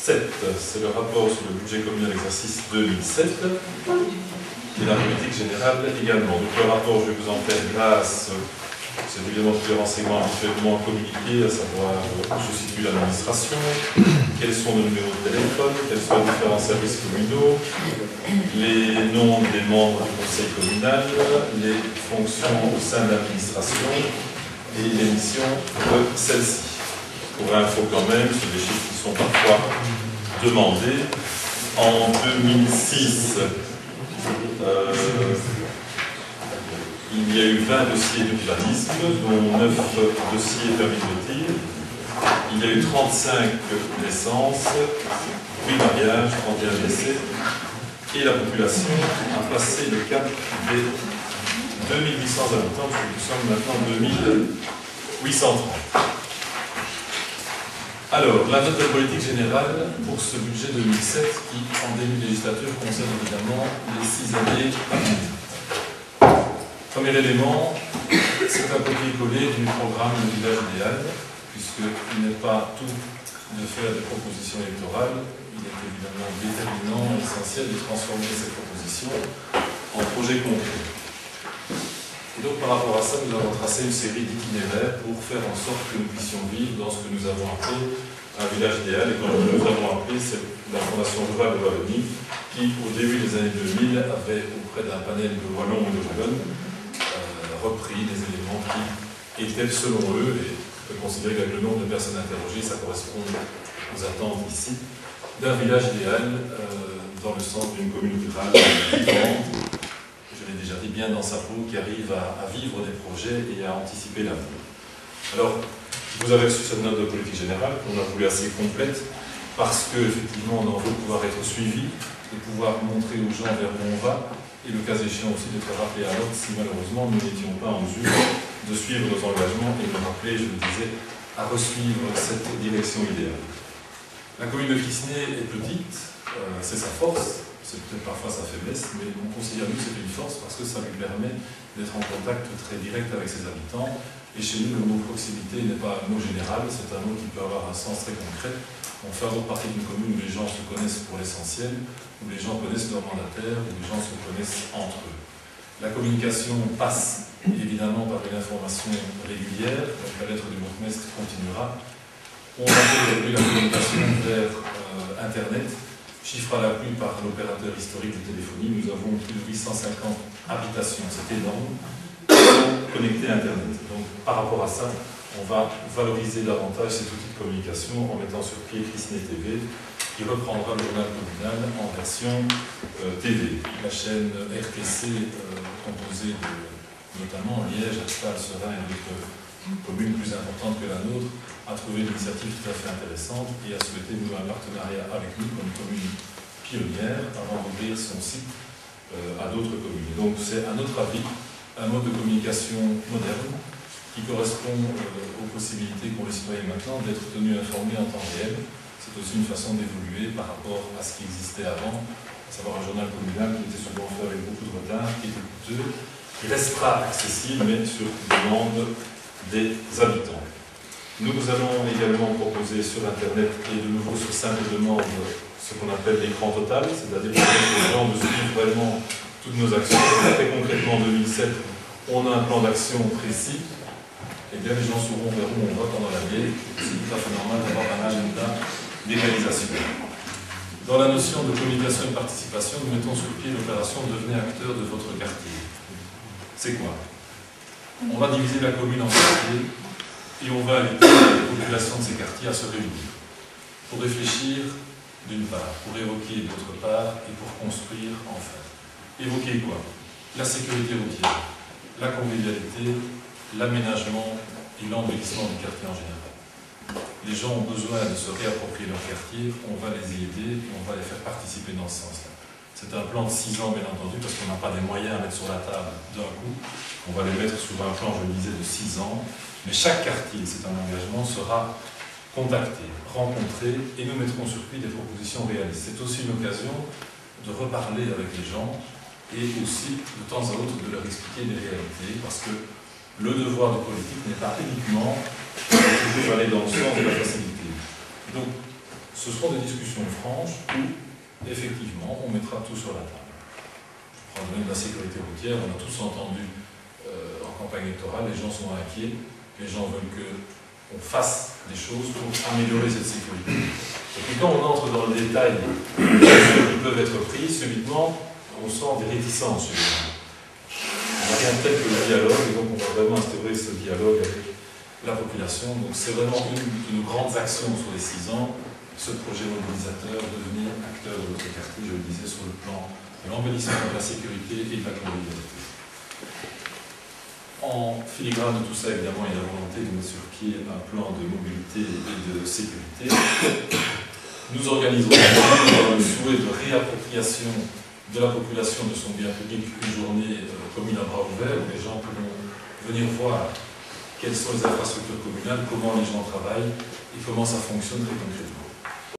7, c'est le rapport sur le budget communal exercice 2007, et la politique générale également. Donc le rapport, je vais vous en faire grâce, c'est évidemment tous les renseignements habituellement communiqués, à savoir où se situe l'administration, quels sont nos numéros de téléphone, quels sont les différents services communaux, les noms des membres du conseil communal, les fonctions au sein de l'administration et les missions de celle-ci. Pour info quand même, c'est des chiffres qui sont parfois demandés. En 2006, il y a eu 20 dossiers d'urbanisme, dont 9 dossiers permis de tir. Il y a eu 35 naissances, 8 mariages, 31 décès. Et la population a passé le cap des 2800 habitants, parce que nous sommes maintenant en 2830. Alors, la note de politique générale pour ce budget 2007 qui, en début de législature, concerne évidemment les 6 années à venir. Premier élément, c'est un copier-coller du programme Le Village Idéal, puisqu'il n'est pas tout de faire des propositions électorales, il est évidemment déterminant et essentiel de transformer ces propositions en projets concrets. Et donc par rapport à ça, nous avons tracé une série d'itinéraires pour faire en sorte que nous puissions vivre dans ce que nous avons appelé un village idéal. Et quand nous avons appelé, c'est la Fondation rurale de Wallonie qui, au début des années 2000, avait auprès d'un panel de Wallons et de Wallonnes repris des éléments qui étaient, selon eux, et on peut considérer qu'avec le nombre de personnes interrogées, ça correspond aux attentes ici, d'un village idéal dans le sens d'une commune rurale vivante, je l'ai déjà dit, bien dans sa peau, qui arrive à vivre des projets et à anticiper l'avenir. Alors, vous avez reçu cette note de politique générale qu'on a voulu assez complète, parce qu'effectivement, on en veut pouvoir être suivi, de pouvoir montrer aux gens vers où on va, et le cas échéant aussi d'être rappelé à l'ordre si malheureusement nous n'étions pas en mesure de suivre nos engagements et de rappeler, je le disais, à resuivre cette direction idéale. La commune de Crisnay est petite, c'est sa force, c'est peut-être parfois sa faiblesse, mais on considère nous que c'est une force parce que ça lui permet d'être en contact très direct avec ses habitants. Et chez nous, le mot proximité n'est pas un mot général, c'est un mot qui peut avoir un sens très concret. On fait donc partie d'une commune où les gens se connaissent pour l'essentiel, où les gens connaissent leurs mandataires, où les gens se connaissent entre eux. La communication passe évidemment par une information régulière, donc la lettre du bourgmestre continuera. On va développer la communication vers Internet, chiffre à l'appui par l'opérateur historique de téléphonie. Nous avons plus de 850 habitations, c'est énorme, connectées à Internet. Donc par rapport à ça, on va valoriser davantage cet outil de communication en mettant sur pied Crisnay TV, qui reprendra le journal communal en version TV. La chaîne RTC, composée de notamment Liège, Astal, Serein et d'autres communes plus importantes que la nôtre, a trouvé une initiative tout à fait intéressante et a souhaité nouer un partenariat avec nous comme commune pionnière avant d'ouvrir son site à d'autres communes. Donc c'est à notre avis un mode de communication moderne qui correspond aux possibilités qu'ont les citoyens maintenant d'être tenus informés en temps réel. C'est aussi une façon d'évoluer par rapport à ce qui existait avant, à savoir un journal communal qui était souvent fait avec beaucoup de retard, qui était coûteux, qui restera accessible, mais sur demande des habitants. Nous allons également proposer sur Internet et de nouveau sur simple demande ce qu'on appelle l'écran total, c'est-à-dire permettre aux gens de suivre vraiment toutes nos actions. Très concrètement, en 2007, on a un plan d'action précis. Eh bien, les gens sauront vers où on va pendant l'année. C'est tout à fait normal d'avoir un agenda des réalisations. Dans la notion de communication et de participation, nous mettons sur pied l'opération Devenez acteur de votre quartier. C'est quoi? On va diviser la commune en quartiers et on va inviter la population de ces quartiers à se réunir pour réfléchir d'une part, pour évoquer d'autre part et pour construire enfin. Évoquer quoi? La sécurité routière, la convivialité, l'aménagement et l'embellissement du quartier en général. Les gens ont besoin de se réapproprier leur quartier, on va les y aider et on va les faire participer dans ce sens-là. C'est un plan de 6 ans, bien entendu, parce qu'on n'a pas des moyens à mettre sur la table d'un coup. On va les mettre sur un plan, je le disais, de 6 ans. Mais chaque quartier, c'est un engagement, sera contacté, rencontré, et nous mettrons sur pied des propositions réalistes. C'est aussi une occasion de reparler avec les gens et aussi, de temps à autre, de leur expliquer les réalités, parce que le devoir de politique n'est pas uniquement de toujours aller dans le sens de la facilité. Donc, ce seront des discussions franches où, effectivement, on mettra tout sur la table. Je prends le domaine de la sécurité routière, on a tous entendu en campagne électorale, les gens sont inquiets, les gens veulent qu'on fasse des choses pour améliorer cette sécurité. Et puis quand on entre dans le détail des mesures qui peuvent être prises, subitement, on sent des réticences. Il n'y a rien de tel que le dialogue, et donc on va vraiment instaurer ce dialogue avec la population. Donc c'est vraiment une de nos grandes actions sur les 6 ans, ce projet mobilisateur, devenir acteur de notre quartier, je le disais, sur le plan de l'embellissement de la sécurité et de la convivialité. En filigrane de tout ça, évidemment, il y a la volonté de mettre sur pied un plan de mobilité et de sécurité. Nous organisons le souhait de réappropriation de la population de son bien public une journée commune à bras ouverts, où les gens pourront venir voir quelles sont les infrastructures communales, comment les gens travaillent et comment ça fonctionne très concrètement.